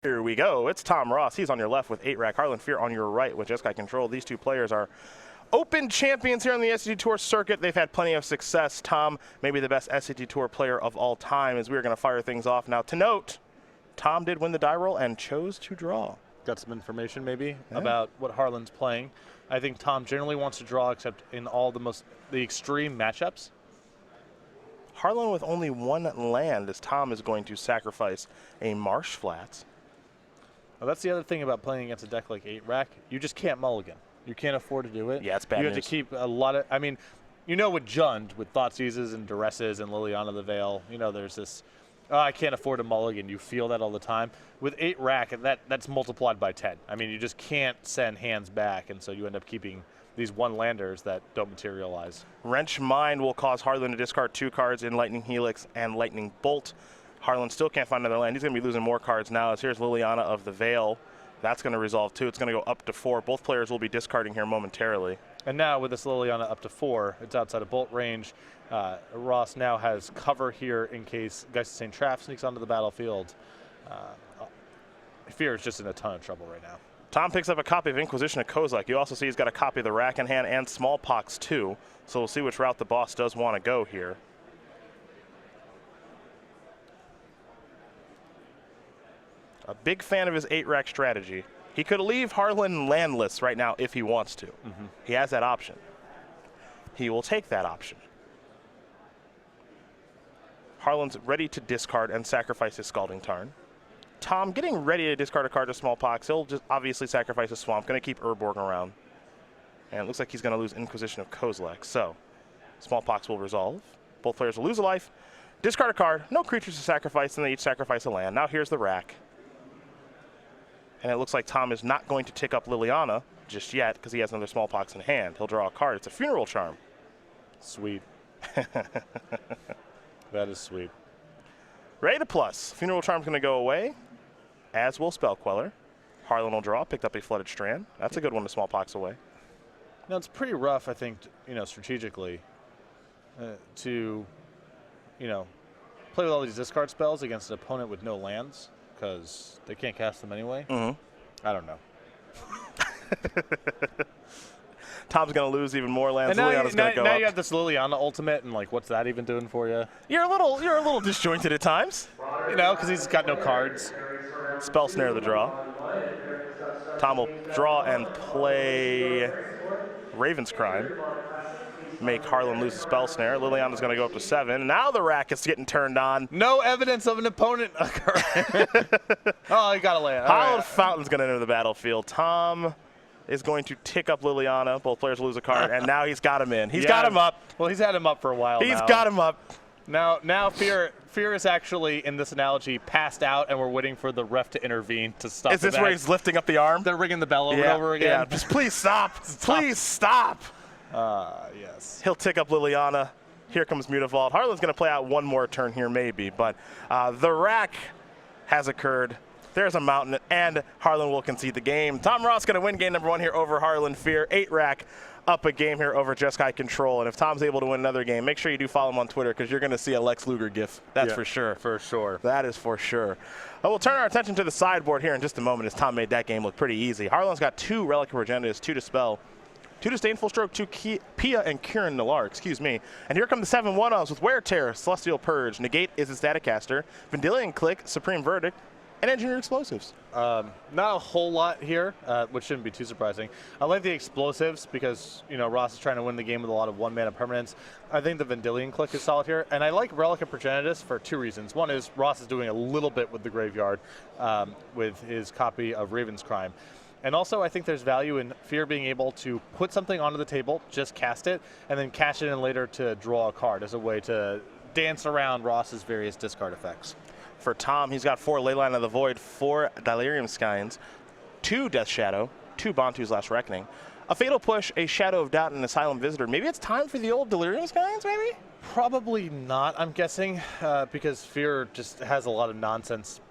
Here we go. It's Tom Ross. He's on your left with 8-rack. Harlan Fear on your right with SCGKY Control. These two players are Open champions here on the SCG Tour circuit. They've had plenty of success. Tom, maybe the best SCG Tour player of all time, as we're going to fire things off. Now, to note, Tom did win the die roll and chose to draw. Got some information maybe about what Harlan's playing. I think Tom generally wants to draw, except in all the extreme matchups. Harlan with only one land, as Tom is going to sacrifice a Marsh Flats. Well, that's the other thing about playing against a deck like 8-rack. You just can't mulligan. You can't afford to do it. Yeah, it's bad You news. have to keep a lot of, I mean, you know, with Jund, with Thoughtseizes and Duresses and Liliana the Veil, you know, there's this, oh, I can't afford a mulligan. You feel that all the time. With 8-rack, that's multiplied by 10. I mean, you just can't send hands back, and so you end up keeping these one-landers that don't materialize. Wrench Mind will cause Harlan to discard 2 cards in Lightning Helix and Lightning Bolt. Harlan still can't find another land. He's going to be losing more cards now, as here's Liliana of the Veil. That's going to resolve too. It's going to go up to 4. Both players will be discarding here momentarily. And now with this Liliana up to 4, it's outside of Bolt range. Ross now has cover here in case Geist of St. Traff sneaks onto the battlefield. Fear is just in a ton of trouble right now. Tom picks up a copy of Inquisition of Kozilek. You also see he's got a copy of the Rack in hand and Smallpox too. So we'll see which route the boss does want to go here. A big fan of his 8-rack strategy. He could leave Harlan landless right now if he wants to. He has that option. He will take that option. Harlan's ready to discard and sacrifice his Scalding Tarn. Tom getting ready to discard a card to Smallpox. He'll just obviously sacrifice a Swamp. Going to keep Urborg around. And it looks like he's going to lose Inquisition of Kozilek. So Smallpox will resolve. Both players will lose a life. Discard a card. No creatures to sacrifice, and they each sacrifice a land. Now here's the Rack. And it looks like Tom is not going to tick up Liliana just yet because he has another Smallpox in hand. He'll draw a card. It's a Funeral Charm. Sweet. That is sweet. Ready to plus. Funeral Charm's going to go away, as will Spell Queller. Harlan will draw, picked up a Flooded Strand. That's a good one to Smallpox away. Now, it's pretty rough, I think, you know, strategically to, you know, play with all these discard spells against an opponent with no lands, because they can't cast them anyway. I don't know. Tom's going to lose even more lands. And Liliana's going to go now up. you have this Liliana ultimate, and like, what's that even doing for you? You're a little disjointed at times. You know, because he's got no cards. Spell Snare the draw. Tom will draw and play Raven's Crime. Make Harlan lose the Spell Snare. Liliana's going to go up to 7. Now the Rack is getting turned on. No evidence of an opponent occurring. Oh, he got a land. Hallowed Fountain's going to enter the battlefield. Tom is going to tick up Liliana. Both players lose a card, and now he's got him in. He's got him up. Well, he's had him up for a while He's got him up. Now Fear is actually, in this analogy, passed out, and we're waiting for the ref to intervene to stop. Is this where he's lifting up the arm? They're ringing the bell over and over again. Yeah, just please stop. Please stop. Yes. He'll tick up Liliana. Here comes Mutavault. Harlan's going to play out one more turn here maybe, but the Rack has occurred. There's a mountain, and Harlan will concede the game. Tom Ross going to win game number 1 here over Harlan Fear. 8-rack up a game here over SCGKY Control. And if Tom's able to win another game, make sure you do follow him on Twitter, because you're going to see a Lex Luger gif. That's for sure. For sure. That is for sure. We'll turn our attention to the sideboard here in just a moment, as Tom made that game look pretty easy. Harlan's got 2 Relic of Progenitors, 2 Dispel, 2 Disdainful Stroke, 2 Pia and Kieran Nalaar, excuse me. And here come the 7/1-0s with Wear Tear, Celestial Purge, Negate is his Staticaster, Vendilion Click, Supreme Verdict, and Engineered Explosives. Not a whole lot here, which shouldn't be too surprising. I like the explosives because, you know, Ross is trying to win the game with a lot of 1-mana permanents. I think the Vendilion Click is solid here, and I like Relic of Progenitus for 2 reasons. One is Ross is doing a little bit with the graveyard with his copy of Raven's Crime. And also, I think there's value in Fear being able to put something onto the table, just cast it, and then cash it in later to draw a card as a way to dance around Ross's various discard effects. For Tom, he's got 4 Leyline of the Void, 4 Delirium Skynes, 2 Death Shadow, 2 Bantu's Last Reckoning, a Fatal Push, a Shadow of Doubt, and an Asylum Visitor. Maybe it's time for the old Delirium Skynes, maybe? Probably not, I'm guessing, because Fear just has a lot of nonsense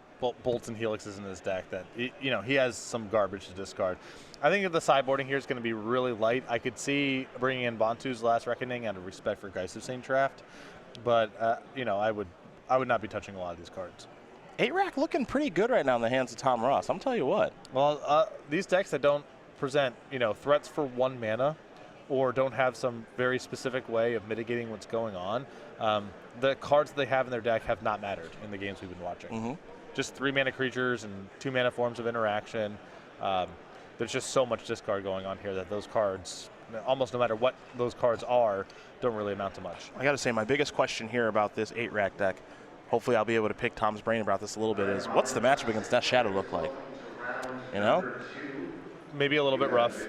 bolts and helixes in his deck that, you know, he has some garbage to discard. I think that the sideboarding here is going to be really light. I could see bringing in Bantu's Last Reckoning out of respect for Geist of St. Traff, but, you know, I would not be touching a lot of these cards. 8-rack looking pretty good right now in the hands of Tom Ross. I'm tell you what. Well, these decks that don't present, threats for 1 mana or don't have some very specific way of mitigating what's going on, the cards that they have in their deck have not mattered in the games we've been watching. Just 3-mana creatures and 2-mana forms of interaction. There's just so much discard going on here that those cards, almost no matter what those cards are, don't really amount to much. I got to say, my biggest question here about this 8-rack deck, hopefully I'll be able to pick Tom's brain about this a little bit, is what's the matchup against Death Shadow look like? Maybe a little bit rough.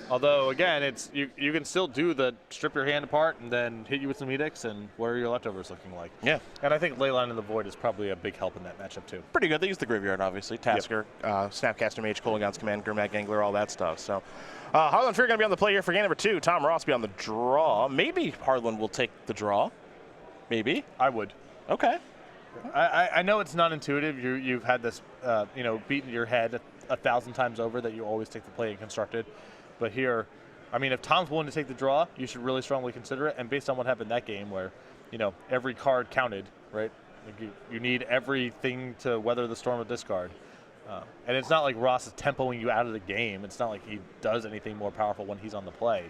Although, again, it's you can still do the strip your hand apart and then hit you with some edicts, and what are your leftovers looking like? Yeah. And I think Leyline in the Void is probably a big help in that matchup, too. Pretty good. They use the graveyard, obviously. Tasker, Snapcaster Mage, Kolaghan's Command, Gurmag Gangler, all that stuff. So, Harlan Fear going to be on the play here for game number 2. Tom Ross be on the draw. Maybe Harlan will take the draw. Maybe. I would. Okay. I know it's not intuitive. You've had this, beaten your head 1,000 times over that you always take the play in Constructed. But here, I mean, if Tom's willing to take the draw, you should really strongly consider it. And based on what happened that game where, every card counted, right? Like you need everything to weather the storm of discard. And it's not like Ross is tempoing you out of the game. It's not like he does anything more powerful when he's on the play.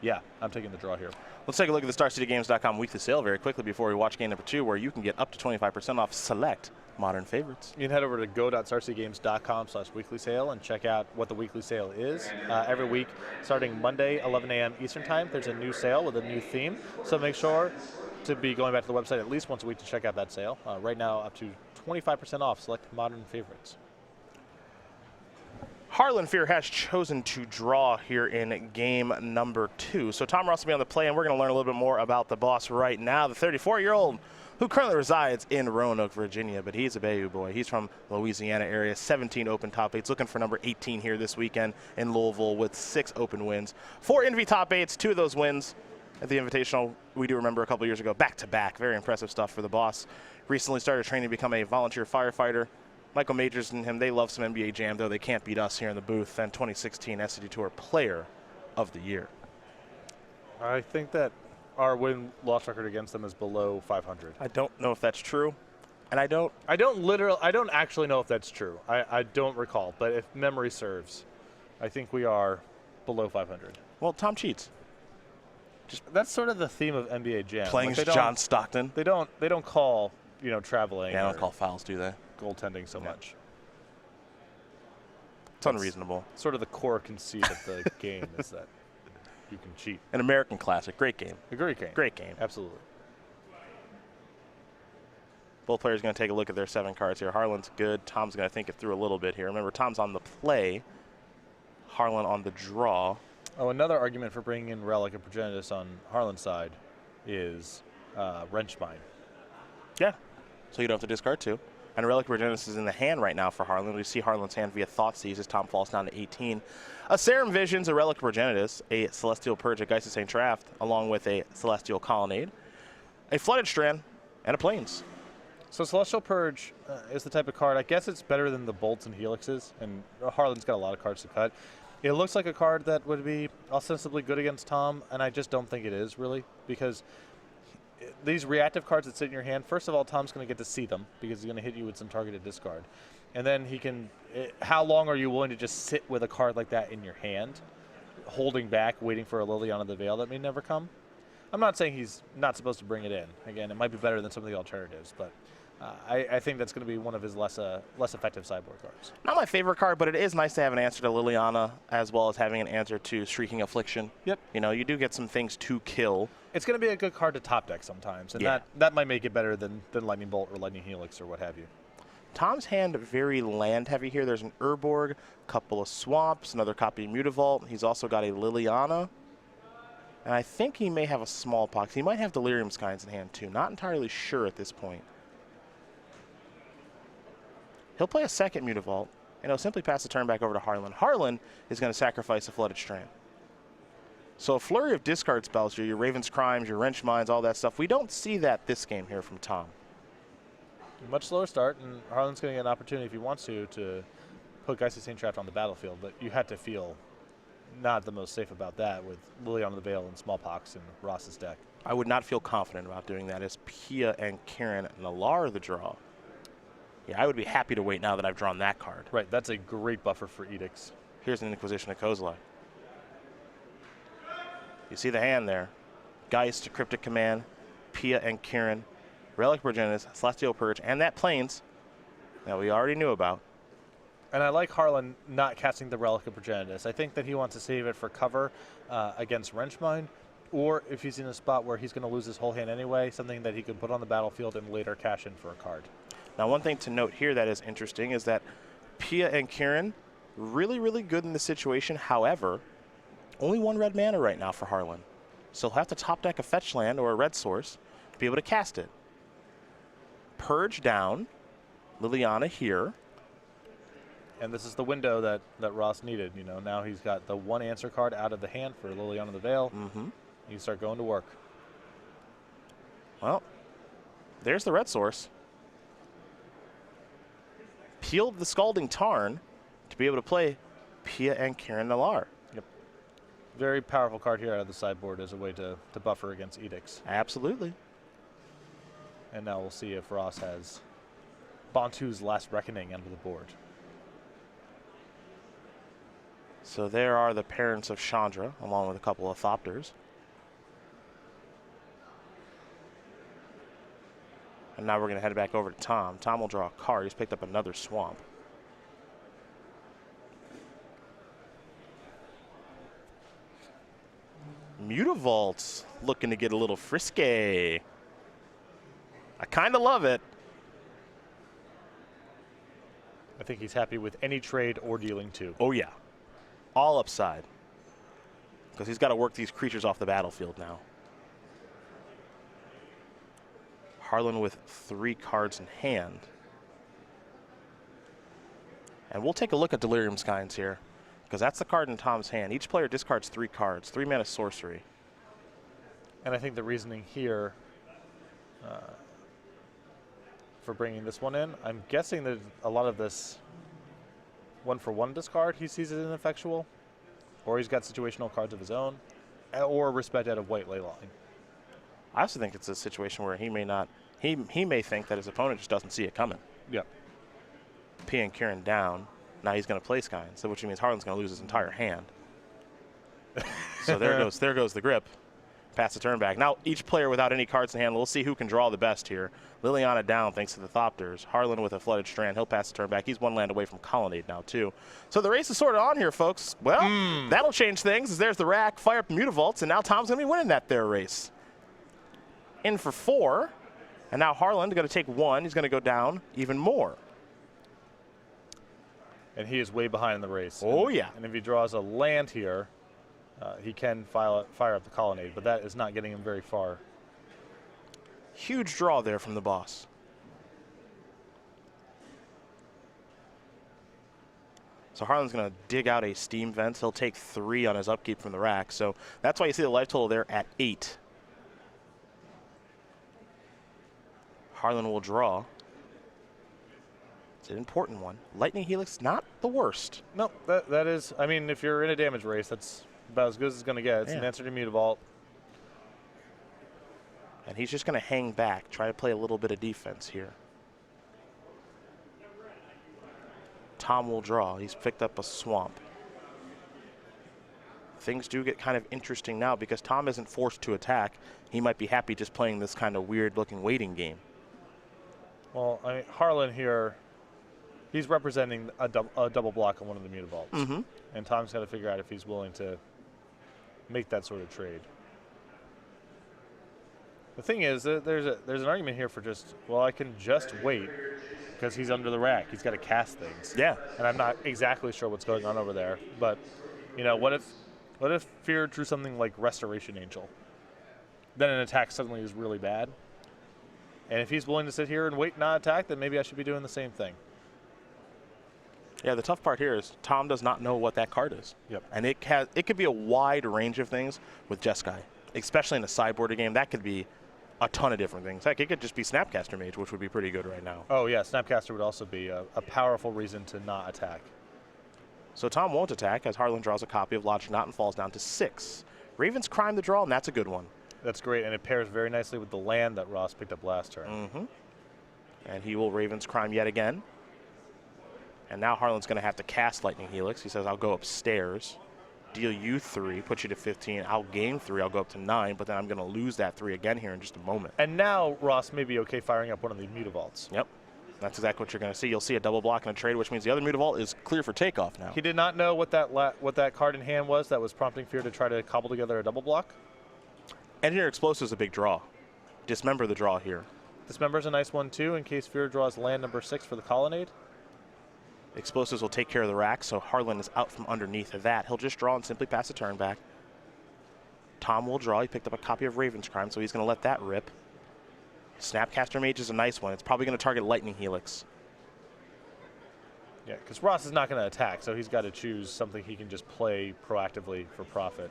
Yeah, I'm taking the draw here. Let's take a look at the StarCityGames.com weekly sale very quickly before we watch game number 2, where you can get up to 25% off select modern favorites. You can head over to go.starcitygames.com/weekly sale and check out what the weekly sale is. Every week, starting Monday, 11 a.m. Eastern Time, there's a new sale with a new theme. So make sure to be going back to the website at least once a week to check out that sale. Right now, up to 25% off select modern favorites. Harlan Fear has chosen to draw here in game number 2. So Tom Ross will be on the play, and we're going to learn a little bit more about the boss right now. The 34-year-old who currently resides in Roanoke, Virginia, but he's a Bayou boy. He's from the Louisiana area, 17 open top 8s, looking for number 18 here this weekend in Louisville with 6 open wins. 4 Envy top 8s, 2 of those wins at the Invitational, we do remember a couple years ago, back-to-back. Very impressive stuff for the boss. Recently started training to become a volunteer firefighter. Michael Majors and him, they love some NBA Jam, though they can't beat us here in the booth. And 2016 SCG Tour Player of the Year. I think that our win-loss record against them is below 500. I don't know if that's true, and I don't actually know if that's true. I don't recall, but if memory serves, I think we are below 500. Well, Tom cheats. That's sort of the theme of NBA Jam. Playing John Stockton. They don't call traveling. Yeah, they don't call fouls, do they? Goaltending so much. It's unreasonable. Sort of the core conceit of the game is that you can cheat. An American classic. Great game. A great game. Great game. Absolutely. Both players going to take a look at their 7 cards here. Harlan's good. Tom's going to think it through a little bit here. Remember, Tom's on the play. Harlan on the draw. Oh, another argument for bringing in Relic and Progenitus on Harlan's side is Wrench Mine. Yeah. So you don't have to discard 2. And Relic Progenitus is in the hand right now for Harlan. We see Harlan's hand via Thoughtseize as Tom falls down to 18. A Serum Visions, a Relic Progenitus, a Celestial Purge, a Geist of St. Traft, along with a Celestial Colonnade, a Flooded Strand, and a Plains. So Celestial Purge is the type of card, I guess it's better than the Bolts and Helixes, and Harlan's got a lot of cards to cut. It looks like a card that would be ostensibly good against Tom, and I just don't think it is, really, because these reactive cards that sit in your hand, first of all, Tom's going to get to see them because he's going to hit you with some targeted discard. And then he can, how long are you willing to just sit with a card like that in your hand, holding back, waiting for a Liliana the Veil that may never come? I'm not saying he's not supposed to bring it in. Again, it might be better than some of the alternatives, but I think that's going to be one of his less effective sideboard cards. Not my favorite card, but it is nice to have an answer to Liliana as well as having an answer to Shrieking Affliction. Yep. You do get some things to kill. It's going to be a good card to top deck sometimes, and that might make it better than Lightning Bolt or Lightning Helix or what have you. Tom's hand very land heavy here. There's an Urborg, a couple of Swamps, another copy of Mutavault. He's also got a Liliana. And I think he may have a Smallpox. He might have Delirium Skies in hand too. Not entirely sure at this point. He'll play a second Mutavault, and he'll simply pass the turn back over to Harlan. Harlan is going to sacrifice a Flooded Strand. So a flurry of discard spells here, your Raven's Crimes, your Wrench Mines, all that stuff. We don't see that this game here from Tom. Much slower start, and Harlan's going to get an opportunity if he wants to put Geist of St. Traft on the battlefield, but you had to feel not the most safe about that with Liliana the Veil and Smallpox in Ross's deck. I would not feel confident about doing that as Pia and Karen Nalaar the draw. Yeah, I would be happy to wait now that I've drawn that card. Right, that's a great buffer for edicts. Here's an Inquisition of Kozilek. You see the hand there. Geist, Cryptic Command, Pia and Kieran, Relic Progenitus, Celestial Purge, and that Plains that we already knew about. And I like Harlan not casting the Relic of Progenitus. I think that he wants to save it for cover against Wrenchmine, or if he's in a spot where he's going to lose his whole hand anyway, something that he could put on the battlefield and later cash in for a card. Now, one thing to note here that is interesting is that Pia and Kieran, really, really good in this situation. However, only one red mana right now for Harlan. So he'll have to top deck a fetch land or a red source to be able to cast it. Purge down, Liliana here. And this is the window that Ross needed. You know, now he's got the one answer card out of the hand for Liliana the Veil. You start going to work. Well, there's the red source. Peeled the Scalding Tarn to be able to play Pia and Kieran Nalaar. Yep. Very powerful card here out of the sideboard as a way to buffer against edicts. Absolutely. And now we'll see if Ross has Bantu's Last Reckoning under the board. So there are the parents of Chandra, along with a couple of Thopters. And now we're going to head back over to Tom. Tom will draw a card. He's picked up another Swamp. Mutavault's looking to get a little frisky. I kind of love it. I think he's happy with any trade or dealing two. Oh, yeah. All upside. Because he's got to work these creatures off the battlefield now. Harlan with 3 cards in hand. And we'll take a look at Delirium Skynes here, because that's the card in Tom's hand. Each player discards 3 cards, 3 mana sorcery. And I think the reasoning here for bringing this one in, I'm guessing that a lot of this 1-for-1 discard he sees as ineffectual, or he's got situational cards of his own, or Respect out of White Leyline. I also think it's a situation where he may not, he may think that his opponent just doesn't see it coming. Yep. P and Kieran down. Now he's going to play Skyne, so which means Harlan's going to lose his entire hand. So there goes the grip. Pass the turn back. Now each player without any cards in hand, we'll see who can draw the best here. Liliana down thanks to the Thopters. Harlan with a Flooded Strand. He'll pass the turn back. He's 1 land away from Colonnade now too. So the race is sort of on here, folks. Well, that'll change things as there's the rack. Fire up the Mutavaults, and now Tom's going to be winning that there race. In for 4. And now Harlan's going to take 1. He's going to go down even more. And he is way behind in the race. Oh, yeah. And if he draws a land here, he can fire up the Colonnade, but that is not getting him very far. Huge draw there from the boss. So Harlan's going to dig out a Steam Vent. He'll take 3 on his upkeep from the rack. So that's why you see the life total there at 8. Harlan will draw. It's an important one. Lightning Helix, not the worst. No, that is, I mean, if you're in a damage race, that's about as good as it's going to get. It's an answer to Mutavault. And he's just going to hang back, try to play a little bit of defense here. Tom will draw. He's picked up a Swamp. Things do get kind of interesting now because Tom isn't forced to attack. He might be happy just playing this kind of weird-looking waiting game. Well, I mean, Harlan here, he's representing a double block on one of the Mutavaults. And Tom's got to figure out if he's willing to make that sort of trade. The thing is, there's an argument here for just, well, I can just wait because he's under the rack. He's got to cast things. Yeah. And I'm not exactly sure what's going on over there. But, you know, what if Fear drew something like Restoration Angel? Then an attack suddenly is really bad. And if he's willing to sit here and wait and not attack, then maybe I should be doing the same thing. Yeah, the tough part here is Tom does not know what that card is. Yep. And it could be a wide range of things with Jeskai, especially in a sideboard game. That could be a ton of different things. Heck, it could just be Snapcaster Mage, which would be pretty good right now. Oh, yeah, Snapcaster would also be a powerful reason to not attack. So Tom won't attack as Harlan draws a copy of Logic Knot and falls down to 6. Ravens crime the draw, and that's a good one. That's great, and it pairs very nicely with the land that Ross picked up last turn. And he will Raven's Crime yet again. And now Harlan's going to have to cast Lightning Helix. He says, I'll go upstairs, deal you 3, put you to 15. I'll gain 3, I'll go up to 9, but then I'm going to lose that 3 again here in just a moment. And now Ross may be okay firing up one of the Mutavaults. Yep. That's exactly what you're going to see. You'll see a double block and a trade, which means the other Mutavault is clear for takeoff now. He did not know what that card in hand was that was prompting Fear to try to cobble together a double block. Engineer Explosive is a big draw. Dismember the draw here. Dismember's a nice one, too, in case Fear draws land number 6 for the Colonnade. Explosives will take care of the rack, so Harlan is out from underneath of that. He'll just draw and simply pass a turn back. Tom will draw. He picked up a copy of Raven's Crime, so he's going to let that rip. Snapcaster Mage is a nice one. It's probably going to target Lightning Helix. Yeah, because Ross is not going to attack, so he's got to choose something he can just play proactively for profit.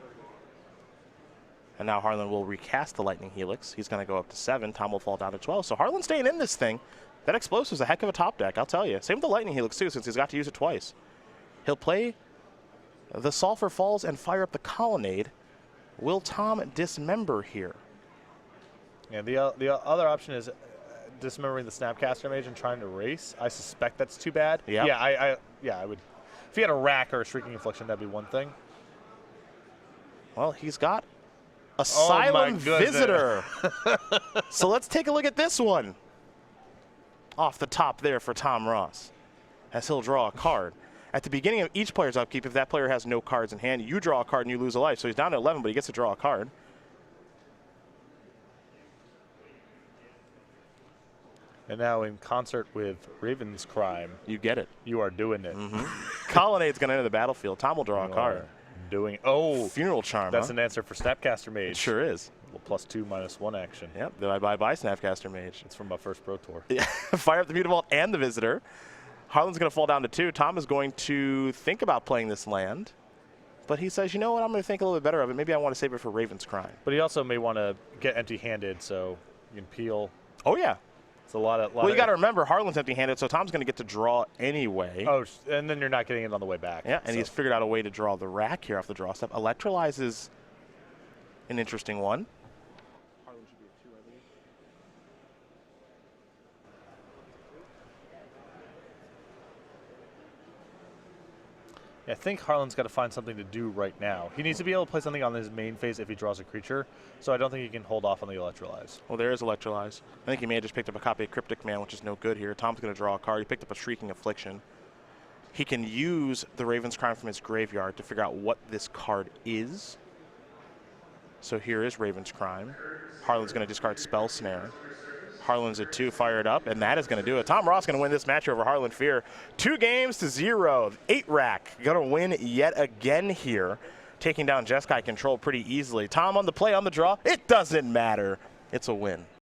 And now Harlan will recast the Lightning Helix. He's going to go up to 7. Tom will fall down to 12. So Harlan's staying in this thing. That Explosive's a heck of a top deck, I'll tell you. Same with the Lightning Helix, too, since he's got to use it twice. He'll play the Sulphur Falls and fire up the Colonnade. Will Tom dismember here? Yeah, the other option is dismembering the Snapcaster Mage and trying to race. I suspect that's too bad. Yep. Yeah, I would. If he had a rack or a Shrieking Affliction, that'd be one thing. Well, he's got Asylum Visitor. So let's take a look at this one. Off the top there for Tom Ross, as he'll draw a card. At the beginning of each player's upkeep, if that player has no cards in hand, you draw a card and you lose a life. So he's down to 11, but he gets to draw a card. And now in concert with Raven's Crime. You get it. You are doing it. Colonnade's going to enter the battlefield. Tom will draw a card. Funeral Charm. That's an answer for Snapcaster Mage. It sure is. +2/-1 action. Yep. Bye Snapcaster Mage. It's from my first Pro Tour. Yeah. Fire up the Mutavault and the Visitor. Harlan's going to fall down to 2. Tom is going to think about playing this land. But he says, you know what, I'm going to think a little bit better of it. Maybe I want to save it for Raven's Crime. But he also may want to get empty-handed, so you can peel. Oh, yeah. It's a lot of. Well, you got to remember, Harlan's empty-handed, so Tom's going to get to draw anyway. Oh, and then you're not getting it on the way back. Yeah, and he's figured out a way to draw the rack here off the draw step. Electrolyze is an interesting one. Harlan should be a 2, I believe. Yeah, I think Harlan's got to find something to do right now. He needs to be able to play something on his main phase if he draws a creature, so I don't think he can hold off on the Electrolyze. Well, there is Electrolyze. I think he may have just picked up a copy of Cryptic Man, which is no good here. Tom's going to draw a card. He picked up a Shrieking Affliction. He can use the Raven's Crime from his graveyard to figure out what this card is. So here is Raven's Crime. Harlan's going to discard Spell Snare. Harlan's at 2, fired up, and that is going to do it. Tom Ross going to win this match over Harlan Fear. 2-0. 8 rack. Going to win yet again here, taking down Jeskai Control pretty easily. Tom on the play, on the draw. It doesn't matter. It's a win.